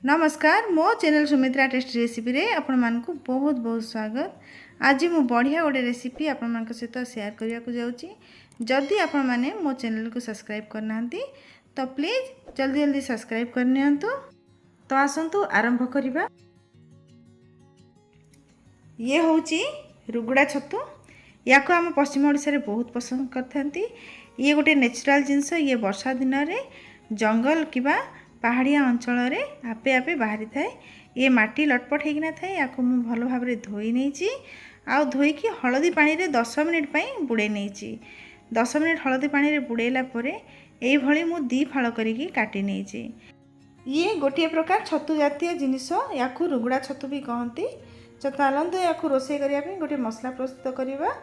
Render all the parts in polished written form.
नमस्कार मो channel Sumitra test recipe रे आपण मानकु बहुत बहुत स्वागत। आज मु बढ़िया गोटे रेसिपी आपण मान सहित शेयर करने को जाऊँगी। जदि आपण माने मो चैनल को सब्सक्राइब करना तो प्लीज जल्दी जल्दी सब्सक्राइब करनी। तो आसतु आरंभ करवा। ये होची रुगुड़ा छतु। या को आम पश्चिम ओडिशा रे बहुत पसंद करथांती। ये गोटे नेचुरल जिनस। ये वर्षा दिन रे जंगल किबा पहाड़िया अंचल रे आपे आपे बाहरी थाए। ये माटी लटपट होना थाए। या को मु भल भाव धोई नहीं आ धोईकी हलदी पानी रे 10 मिनिट पई बुड़े नहीं। 10 मिनिट हलदी पानी रे बुड़ेला परे एई भली मु दी फाळ करिकी काटी नहीं। ये गोटे प्रकार छतु जातीय जिनिस। या को रुगुड़ा छतु भी कहती। चलतु या रोषे करने गोटे मसला प्रस्तुत करवा।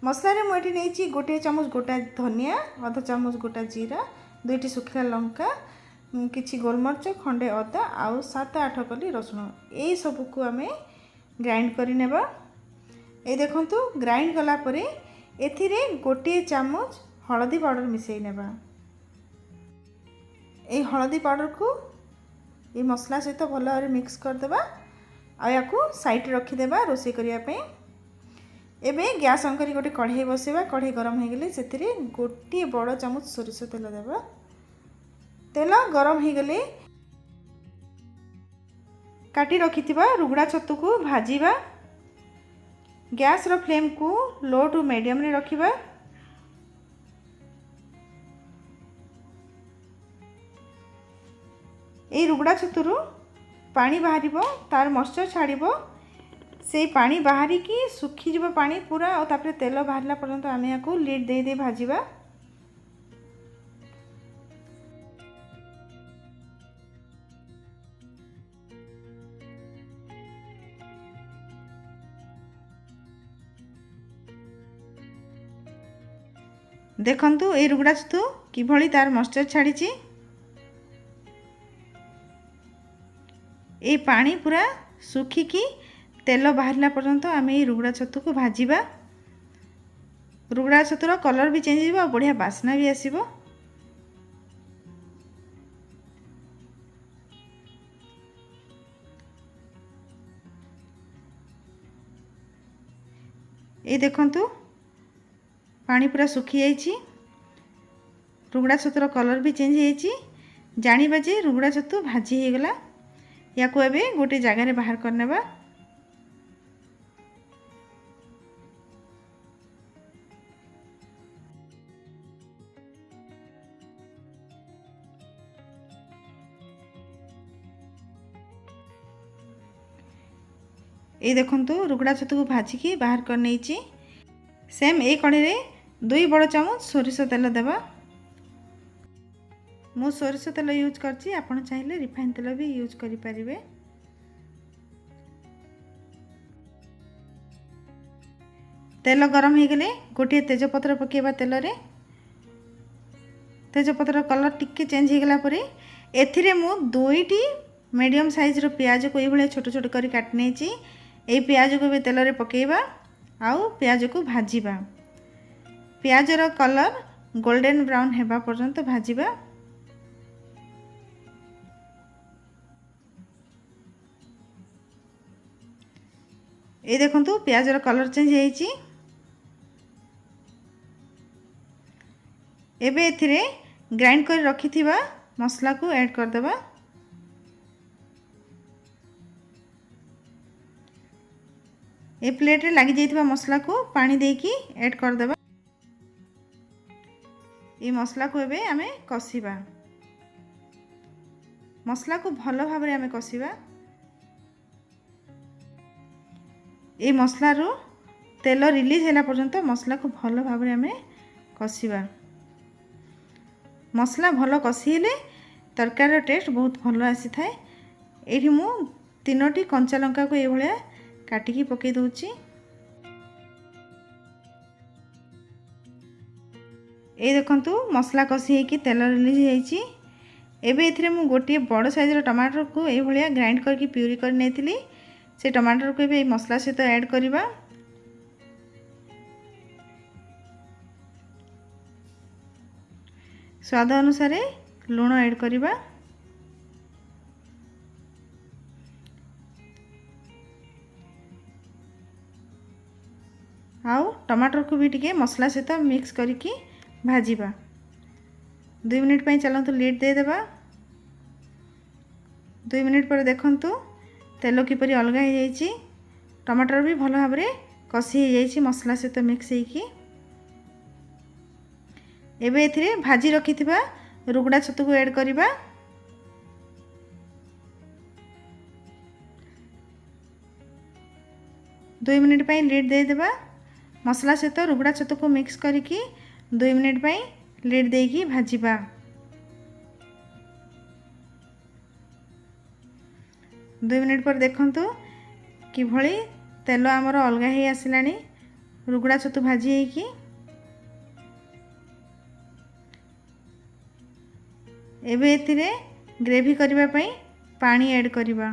मसला रे मुझे नहीं गोटे चामच गोटा धनिया, आधा चामच गोटा जीरा, 2टी सुखिला लंका, किछि गोलमरिच, खंडे अदा आउ 7-8 कली रसुण, यही सबको आम ग्राइंड करनेबा। ये देखंतु ग्राइंड कला परे एथिरे गोटे चामच हलदी पाउडर मिसई नेबा। ये हलदी पाउडर को ये मसला सहित भल भाव मिक्स करदेबा। या साइड रखीदेबा रोषे करने। एबे गैस ऑन करी गोटे कढ़ाई बसेबा। कढ़ाई गरम हो गले से गोटे बड़ चामच सोरिष तेल देबा। तेल गरम हो गले काटी रखिथिबा रुगुड़ा छतु को भाजीबा। गैस रो फ्लेम को लो टू मीडियम रे रखिबा। ए रुगुड़ा छतुरु पानी बाहर तार मॉइस्चर छाड़ब। से पानी बाहरी की सुखी जीव पानी पूरा और तापर तेल बाहरला पर्यंत आम या लिड दे दे भाजीबा। देखंतु ए रुगुड़ा छतु किभली तार मॉइस्चर छाड़ी। ये पानी पूरा सुखिकी तेल बाहरला पर्यंत आम ये रुगुड़ा छतु को भाजीबा। रुगुड़ा छतुर कलर भी चेंज हो बढ़िया बास्ना भी आसीबो। ये देखंतु पानी पूरा सुखी जाइए। रुगुड़ा छतुर कलर भी चेंज हो जानिबा जे रुगुड़ा छतु भाजी हो गला। या को एबे गोटे जगह रे बाहर करनेबा। ये देखंतु रुगुड़ा छतु को भाजिकी बाहर कर नहीं। सेम ए कढ़ाई रे 2 बड़ चामच सोरिष तेल देबा। मु सोरिष तेल यूज करछि। आपण चाहिले रिफाइन तेल भी यूज करि परिबे। तेल गरम हो गले गोटे तेजपत्र पकेबा। तेल रे तेजपत्र कलर टिके चेंज हो गला परे एथिरे मु 2टी मीडियम साइज रो प्याज को ये छोट छोट करी काट नेछि। ए प्याज को भी तेल रे पकेबा आउ प्याज को भाजीबा। प्याज रो कलर गोल्डन ब्राउन हेबा पर्यंत भाजीबा। ये देखंतु प्याज रो कलर चेंज होईची। एबे एथिरे ग्राइंड कर रखिथिबा मसला को ऐड कर देबा। ए प्लेट रे लागी जाइथिबा मसला को पानी देकी ऐड कर देबा। ये मसला को एबे आमे कसिबा। मसला को भलो भाव रे आमे कसिबा। ये मसला रो तेल रिलीज होला पर्यंत मसला को भलो भाव रे आमे कसिबा। मसला भलो कसिले तरकारी टेस्ट बहुत भलो आसी थाए। एठी मु 3टी कंचा लंका को ए भलिया काटिकी पके दउची। ए देखंतु मसला कसी है कि तेल रिलीज होईची। एबे एथिरे मु गोटे बड़ साइज रो टमाटर को ए भलिया ग्राइंड करके प्यूरी कर नेथिली। से टमाटर को एबे मसला सहित ऐड करिबा। स्वाद अनुसार लूण ऐड करिबा। आउ टमाटर को भी टिके मसला सहित मिक्स करके भाजिबा। 2 मिनिट पई चलंतु लीड दे देबा। 2 मिनिट पर देखंतु तेल किपरि अलगा हो जाइछि, टमाटर भी भल भाव में कषि हो जाइछि मसला सहित मिक्स होइकी। एबे एथिरे भाजी रखिथिबा रुगड़ा छतु को ऐड करिबा। दो मिनिट पई लीड दे देबा। मसला सहित रुगड़ा छतु को मिक्स करके 2 मिनिट पई लीड देकी भाजिबा। 2 मिनिट पर देखंतु कि भली तेल आमर अलगा ही आसिलानी रुगड़ा छतु भाजी होइकी। एबे एथिरे ग्रेवी करिबा पई पानी ऐड करिबा।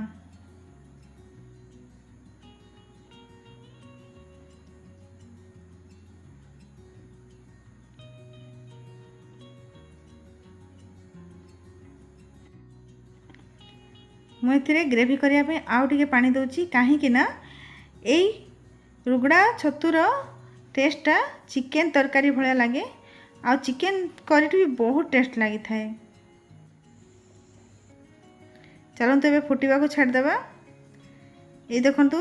मु एथिरे ग्रेवी करिया पे आउ टिके पानी दउची, काहे ना एई रुगड़ा छतुर टेस्टा चिकेन तरकारी भलिया लागे। आ चिकेन करी भी बहुत टेस्ट लगी थाए। चलते एबे फुटिबा को छाड़ देबा। ये देखंतु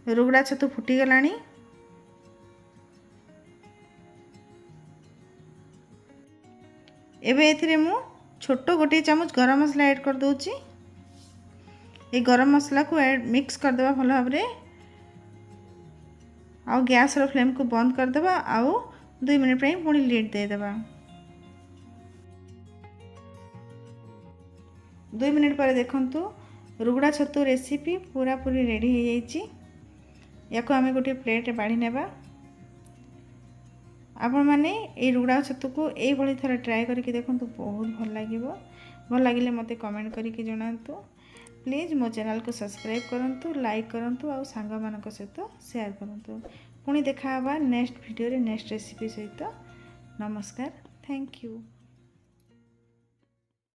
रुगड़ा छतु फुटी गलानी। एबे एथिरे मु छोटो गोटे चामच गरम मसला ऐड कर दउची। ये गरम मसला को मिक्स कर देबा भल भाव में। आउ गैस रो फ्लेम को बंद कर देबा। आउ 2 मिनिट पे पुणी लीड दे देबा। 2 मिनिट पर देखंतु रुगड़ा छतु रेसिपी पूरा पूरी रेडी हो जाइछि। याको आमे गोटे प्लेट बाढ़ी नेबा। आपण माने ए रुगड़ा छतु को एई भली थरा ट्राई करके देखंतु, बहुत भल लागिवो। भल लागिले मते कमेंट करके जणांतु। प्लीज़ मो चैनल को सब्सक्राइब करंतु, लाइक करंतु और सांग मानक सहित शेयर करंतु। पुणी देखा नेक्स्ट वीडियो रे नेक्स्ट रेसिपी सहित। नमस्कार, थैंक यू।